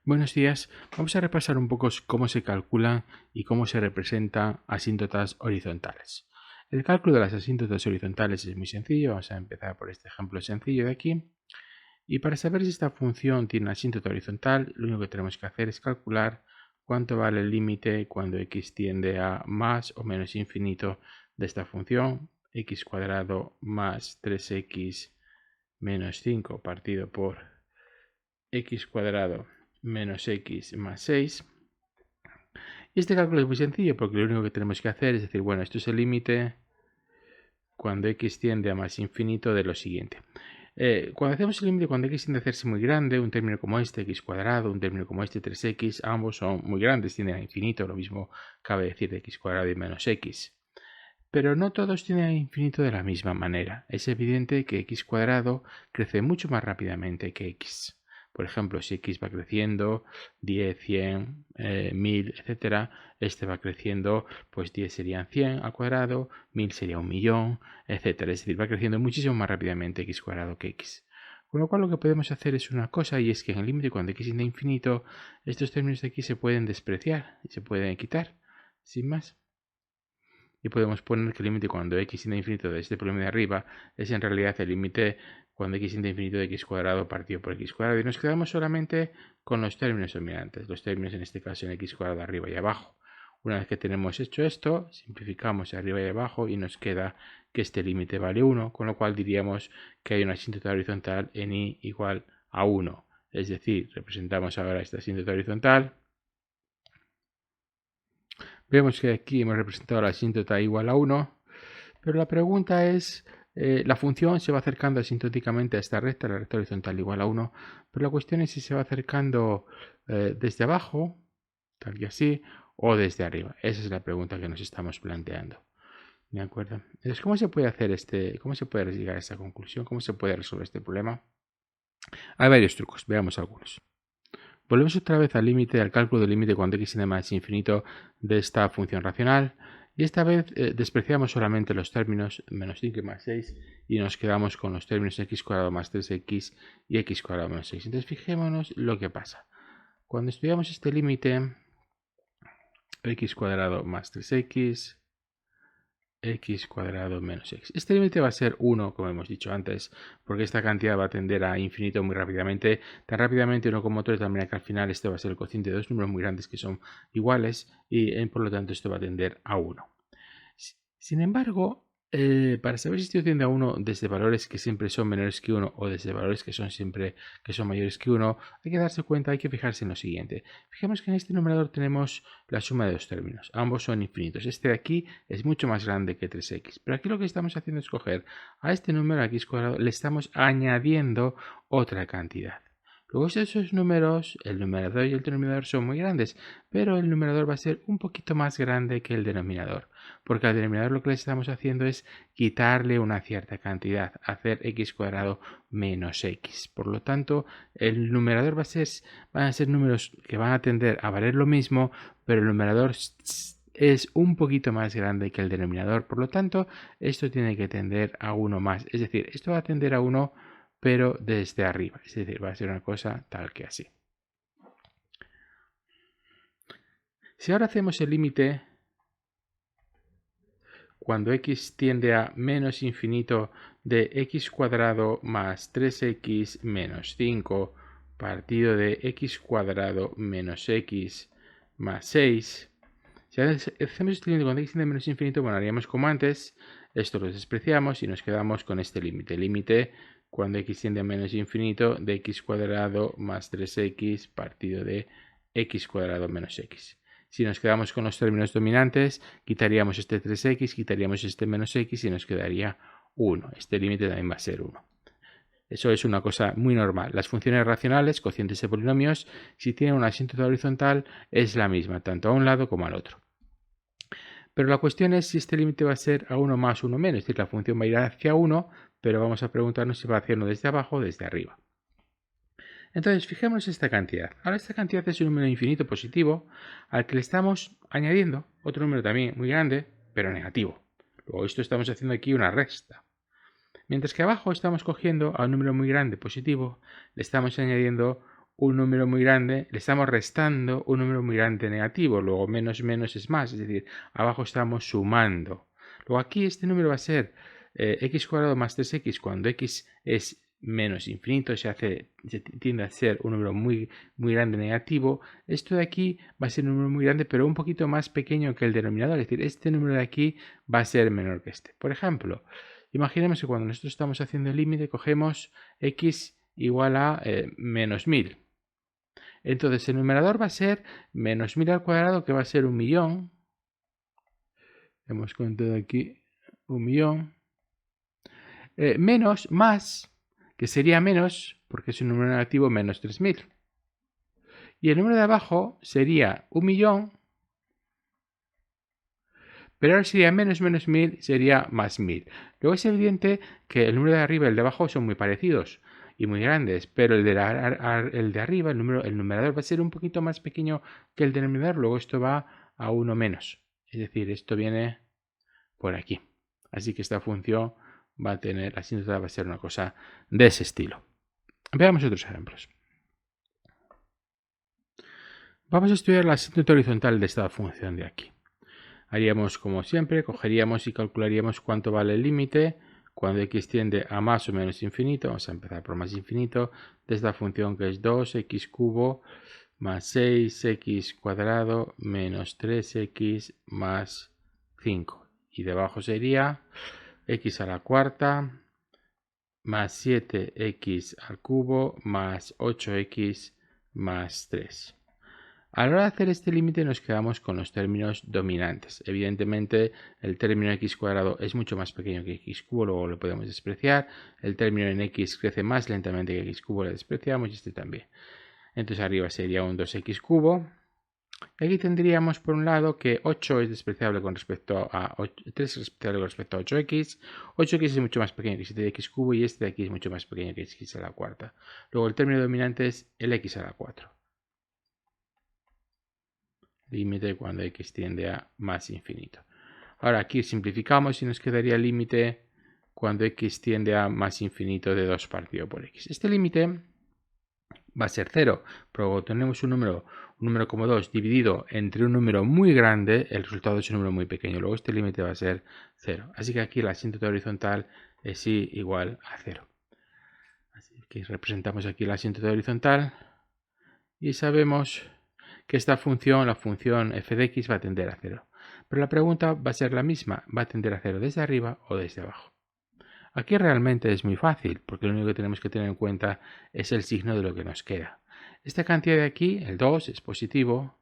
Buenos días. Vamos a repasar un poco cómo se calculan y cómo se representan asíntotas horizontales. El cálculo de las asíntotas horizontales es muy sencillo. Vamos a empezar por este ejemplo sencillo de aquí. Y para saber si esta función tiene una asíntota horizontal, lo único que tenemos que hacer es calcular cuánto vale el límite cuando x tiende a más o menos infinito de esta función, x cuadrado más 3x menos 5 partido por x cuadrado menos x más 6. Y este cálculo es muy sencillo porque lo único que tenemos que hacer es decir, bueno, esto es el límite cuando x tiende a más infinito de lo siguiente. Cuando hacemos el límite cuando x tiende a hacerse muy grande, un término como este, x cuadrado, un término como este, 3x, ambos son muy grandes, tienden a infinito, lo mismo cabe decir de x cuadrado y menos x. Pero no todos tienden a infinito de la misma manera. Es evidente que x cuadrado crece mucho más rápidamente que x. Por ejemplo, si x va creciendo 10, 100, 1000, etc., este va creciendo, pues 10 serían 100 al cuadrado, 1000 sería 1.000.000, etc. Es decir, va creciendo muchísimo más rápidamente x cuadrado que x. Con lo cual lo que podemos hacer es una cosa, y es que en el límite cuando x tiende a infinito, estos términos de aquí se pueden despreciar y se pueden quitar, sin más. Y podemos poner que el límite cuando x tiende a infinito de este problema de arriba es en realidad el límite cuando x tiende a infinito de x cuadrado partido por x cuadrado. Y nos quedamos solamente con los términos dominantes, los términos en este caso en x cuadrado arriba y abajo. Una vez que tenemos hecho esto, simplificamos arriba y abajo y nos queda que este límite vale 1, con lo cual diríamos que hay una asíntota horizontal en y igual a 1. Es decir, representamos ahora esta asíntota horizontal. Vemos que aquí hemos representado la asíntota igual a 1, pero la pregunta es, la función se va acercando asintóticamente a esta recta, la recta horizontal igual a 1, pero la cuestión es si se va acercando desde abajo, tal que así, o desde arriba. Esa es la pregunta que nos estamos planteando. ¿De acuerdo? Entonces, ¿cómo se puede hacer cómo se puede llegar a esta conclusión? ¿Cómo se puede resolver este problema? Hay varios trucos, veamos algunos. Volvemos otra vez al límite, al cálculo del límite cuando x tiende a más infinito de esta función racional. Y esta vez despreciamos solamente los términos menos 5 y más 6 y nos quedamos con los términos x cuadrado más 3x y x cuadrado menos 6. Entonces fijémonos lo que pasa. Cuando estudiamos este límite, x cuadrado más 3x, x cuadrado menos x. Este límite va a ser 1, como hemos dicho antes, porque esta cantidad va a tender a infinito muy rápidamente, tan rápidamente 1 como otro, de tal manera que al final este va a ser el cociente de dos números muy grandes que son iguales y por lo tanto esto va a tender a 1. Sin embargo, para saber si esto tiende a 1 desde valores que siempre son menores que 1 o desde valores que son siempre mayores que 1, hay que darse cuenta, hay que fijarse en lo siguiente. Fijemos que en este numerador tenemos la suma de dos términos, ambos son infinitos. Este de aquí es mucho más grande que 3x, pero aquí lo que estamos haciendo es coger a este número, a x cuadrado, le estamos añadiendo otra cantidad. Luego estos números, el numerador y el denominador son muy grandes, pero el numerador va a ser un poquito más grande que el denominador, porque al denominador lo que le estamos haciendo es quitarle una cierta cantidad, hacer x cuadrado menos x. Por lo tanto, el numerador van a ser números que van a tender a valer lo mismo, pero el numerador es un poquito más grande que el denominador. Por lo tanto, esto tiene que tender a 1 más. Es decir, esto va a tender a 1 pero desde arriba, es decir, va a ser una cosa tal que así. Si ahora hacemos el límite cuando x tiende a menos infinito de x cuadrado más 3x menos 5 partido de x cuadrado menos x más 6, si hacemos este límite cuando x tiende a menos infinito, bueno, haríamos como antes, esto lo despreciamos y nos quedamos con este límite. Límite cuando x tiende a menos infinito de x cuadrado más 3x partido de x cuadrado menos x. Si nos quedamos con los términos dominantes, quitaríamos este 3x, quitaríamos este menos x y nos quedaría 1. Este límite también va a ser 1. Eso es una cosa muy normal. Las funciones racionales, cocientes de polinomios, si tienen una asíntota horizontal, es la misma, tanto a un lado como al otro. Pero la cuestión es si este límite va a ser a 1 más 1 menos, es decir, la función va a ir hacia 1, pero vamos a preguntarnos si va hacia 1 desde abajo o desde arriba. Entonces, fijémonos esta cantidad. Ahora esta cantidad es un número infinito positivo al que le estamos añadiendo otro número también muy grande, pero negativo. Luego esto estamos haciendo aquí una resta. Mientras que abajo estamos cogiendo a un número muy grande positivo, le estamos añadiendo un número muy grande, le estamos restando un número muy grande negativo, luego menos menos es más, es decir, abajo estamos sumando. Luego aquí este número va a ser x cuadrado más 3x cuando x es menos infinito, se tiende a ser un número muy grande negativo. Esto de aquí va a ser un número muy grande, pero un poquito más pequeño que el denominador, es decir, este número de aquí va a ser menor que este. Por ejemplo, imaginemos que cuando nosotros estamos haciendo el límite, cogemos x igual a menos 1000. Entonces el numerador va a ser menos 1000 al cuadrado, que va a ser 1.000.000. Hemos contado aquí 1.000.000. Menos, más, que sería menos, porque es un número negativo, menos 3000. Y el número de abajo sería 1.000.000, pero ahora sería menos 1000, sería más 1000. Luego es evidente que el número de arriba y el de abajo son muy parecidos y muy grandes, pero el de arriba, el numerador va a ser un poquito más pequeño que el denominador, luego esto va a 1 menos. Es decir, esto viene por aquí. Así que esta función va a tener, la asíntota va a ser una cosa de ese estilo. Veamos otros ejemplos. Vamos a estudiar la asíntota horizontal de esta función de aquí. Haríamos como siempre, cogeríamos y calcularíamos cuánto vale el límite cuando x tiende a más o menos infinito. Vamos a empezar por más infinito de esta función que es 2x cubo más 6x cuadrado menos 3x más 5. Y debajo sería x a la cuarta más 7x al cubo más 8x más 3. A la hora de hacer este límite nos quedamos con los términos dominantes. Evidentemente el término x cuadrado es mucho más pequeño que x cubo, luego lo podemos despreciar. El término en x crece más lentamente que x cubo, lo despreciamos y este también. Entonces arriba sería un 2x cubo. Aquí tendríamos por un lado que 8 es despreciable con respecto a 3 es despreciable con respecto a 8x. 8x es mucho más pequeño que 7x cubo y este de aquí es mucho más pequeño que x a la cuarta. Luego el término dominante es el x a la 4. Límite cuando x tiende a más infinito. Ahora aquí simplificamos y nos quedaría el límite cuando x tiende a más infinito de 2 partido por x. Este límite va a ser 0, pero cuando tenemos un número como 2 dividido entre un número muy grande, el resultado es un número muy pequeño. Luego este límite va a ser 0. Así que aquí la asíntota horizontal es y igual a 0. Así que representamos aquí la asíntota horizontal y sabemos que esta función, la función f de x, va a tender a 0. Pero la pregunta va a ser la misma, ¿va a tender a 0 desde arriba o desde abajo? Aquí realmente es muy fácil, porque lo único que tenemos que tener en cuenta es el signo de lo que nos queda. Esta cantidad de aquí, el 2, es positivo,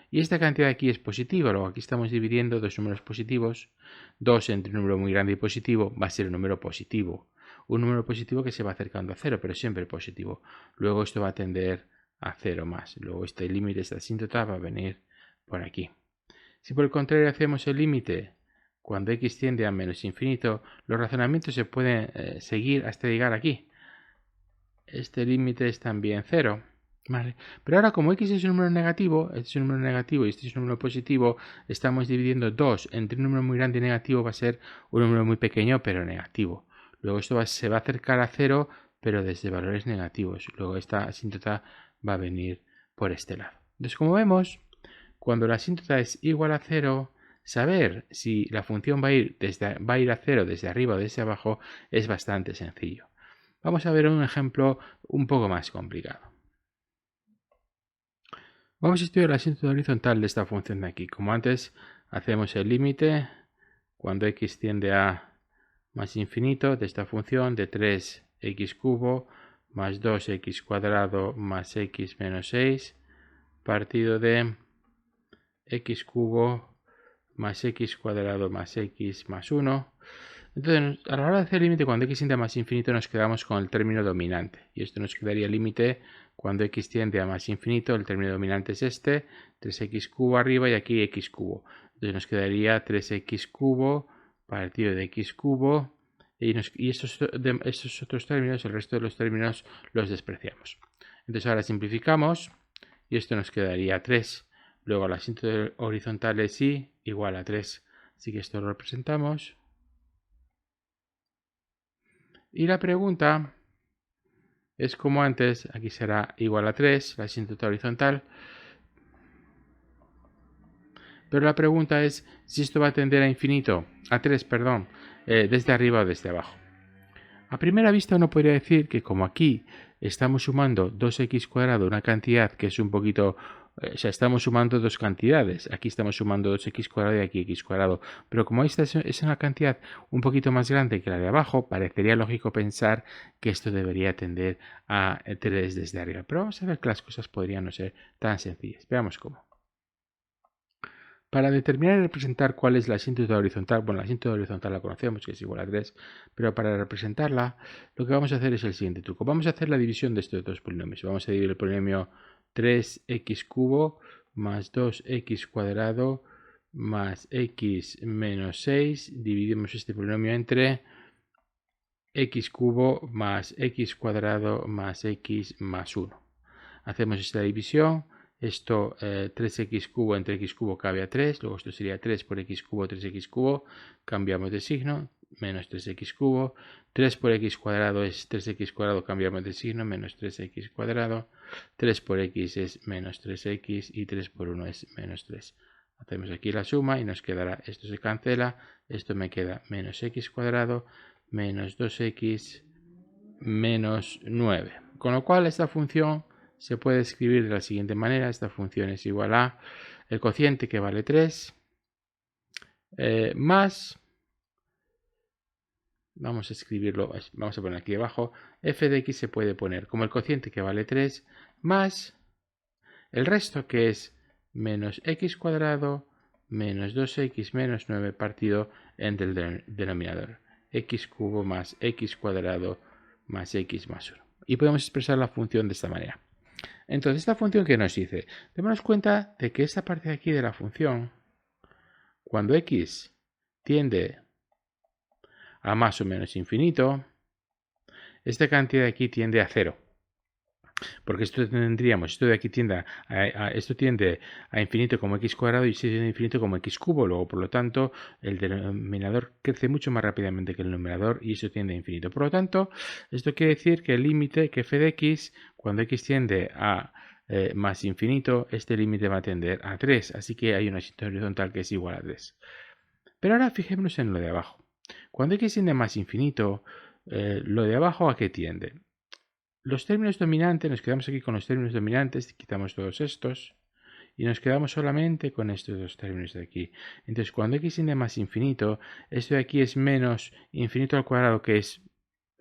y esta cantidad de aquí es positiva. Luego aquí estamos dividiendo dos números positivos. 2 entre un número muy grande y positivo va a ser un número positivo. Un número positivo que se va acercando a 0, pero siempre positivo. Luego esto va a tender a 0 más. Luego este límite, esta asíntota va a venir por aquí. Si por el contrario hacemos el límite cuando x tiende a menos infinito, los razonamientos se pueden seguir hasta llegar aquí. Este límite es también 0. ¿Vale? Pero ahora como x es un número negativo, este es un número negativo y este es un número positivo, estamos dividiendo 2 entre un número muy grande y negativo, va a ser un número muy pequeño pero negativo. Luego esto se va a acercar a 0 pero desde valores negativos. Luego esta asíntota va a venir por este lado. Entonces como vemos, cuando la asíntota es igual a 0, saber si la función va a ir a 0 desde arriba o desde abajo es bastante sencillo. Vamos a ver un ejemplo un poco más complicado. Vamos a estudiar la asíntota horizontal de esta función de aquí. Como antes, hacemos el límite cuando x tiende a más infinito de esta función de 3x cubo más 2x cuadrado más x menos 6 partido de x cubo más x cuadrado más x más 1. Entonces, a la hora de hacer el límite cuando x tiende a más infinito nos quedamos con el término dominante. Y esto nos quedaría el límite cuando x tiende a más infinito. El término dominante es este, 3x cubo arriba y aquí x cubo. Entonces nos quedaría 3x cubo partido de x cubo. Y estos otros términos, el resto de los términos los despreciamos. Entonces ahora simplificamos y esto nos quedaría 3. Luego la asíntota horizontal es y igual a 3. Así que esto lo representamos. Y la pregunta es como antes, aquí será igual a 3, la asíntota horizontal. Pero la pregunta es si esto va a tender a infinito, a 3, perdón, desde arriba o desde abajo. A primera vista uno podría decir que como aquí estamos sumando 2x², una cantidad que es un poquito... o sea, estamos sumando dos cantidades. Aquí estamos sumando 2x² y aquí x². Pero como esta es una cantidad un poquito más grande que la de abajo, parecería lógico pensar que esto debería tender a 3 desde arriba. Pero vamos a ver que las cosas podrían no ser tan sencillas. Veamos cómo. Para determinar y representar cuál es la asíntota horizontal, bueno, la asíntota horizontal la conocemos, que es igual a 3, pero para representarla, lo que vamos a hacer es el siguiente truco. Vamos a hacer la división de estos dos polinomios. Vamos a dividir el polinomio 3x³ más 2x² más x menos 6. Dividimos este polinomio entre x³ más x² más x más 1. Hacemos esta división. Esto 3x³ entre x³ cabe a 3, luego esto sería 3 por x³, 3x³, cambiamos de signo, menos 3x³, 3 por x² es 3x², cambiamos de signo, menos 3x², 3 por x es menos 3x y 3 por 1 es menos 3. Hacemos aquí la suma y nos quedará, esto se cancela, esto me queda menos x² menos 2x menos 9. Con lo cual esta función se puede escribir de la siguiente manera. Esta función es igual a el cociente que vale 3 más, vamos a escribirlo, vamos a poner aquí abajo, f de x se puede poner como el cociente que vale 3 más el resto que es menos x² menos 2x menos 9 partido entre el denominador, x³ más x² más x más 1. Y podemos expresar la función de esta manera. Entonces, esta función que nos dice, démonos cuenta de que esta parte de aquí de la función, cuando x tiende a más o menos infinito, esta cantidad de aquí tiende a 0. Porque esto tendríamos, esto de aquí tiende a infinito como x² y esto tiende a infinito como x³. Luego, por lo tanto, el denominador crece mucho más rápidamente que el numerador y eso tiende a infinito. Por lo tanto, esto quiere decir que el límite, que f de x, cuando x tiende a más infinito, este límite va a tender a 3. Así que hay una asíntota horizontal que es igual a 3. Pero ahora fijémonos en lo de abajo. Cuando x tiende a más infinito, lo de abajo ¿a qué tiende? Los términos dominantes, nos quedamos aquí con los términos dominantes, quitamos todos estos y nos quedamos solamente con estos dos términos de aquí. Entonces, cuando x tiende a más infinito, esto de aquí es menos infinito al cuadrado, que es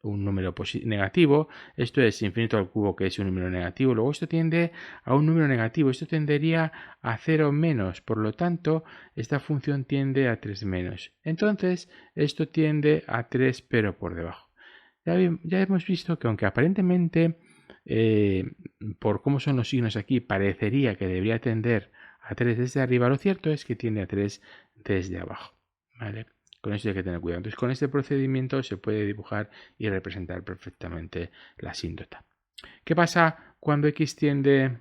un número negativo, esto es infinito al cubo, que es un número negativo, luego esto tiende a un número negativo, esto tendería a 0 menos, por lo tanto, esta función tiende a 3 menos. Entonces, esto tiende a 3 pero por debajo. Ya hemos visto que aunque aparentemente por cómo son los signos aquí parecería que debería tender a 3 desde arriba, lo cierto es que tiende a 3 desde abajo. ¿Vale? Con esto hay que tener cuidado. Entonces con este procedimiento se puede dibujar y representar perfectamente la asíntota. ¿Qué pasa cuando x tiende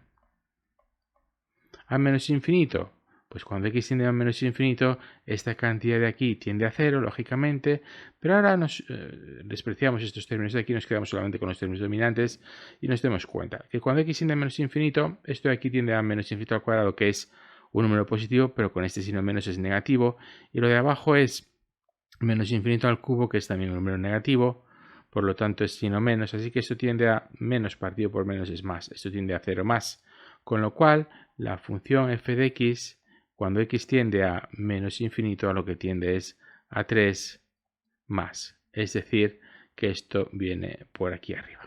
a menos infinito? Pues cuando x tiende a menos infinito, esta cantidad de aquí tiende a 0, lógicamente, pero ahora nos despreciamos estos términos de aquí, nos quedamos solamente con los términos dominantes y nos damos cuenta que cuando x tiende a menos infinito, esto de aquí tiende a menos infinito al cuadrado, que es un número positivo, pero con este signo menos es negativo, y lo de abajo es menos infinito al cubo, que es también un número negativo, por lo tanto es signo menos, así que esto tiende a menos partido por menos es más, esto tiende a 0 más, con lo cual la función f de x, cuando x tiende a menos infinito, a lo que tiende es a 3 más. Es decir, que esto viene por aquí arriba.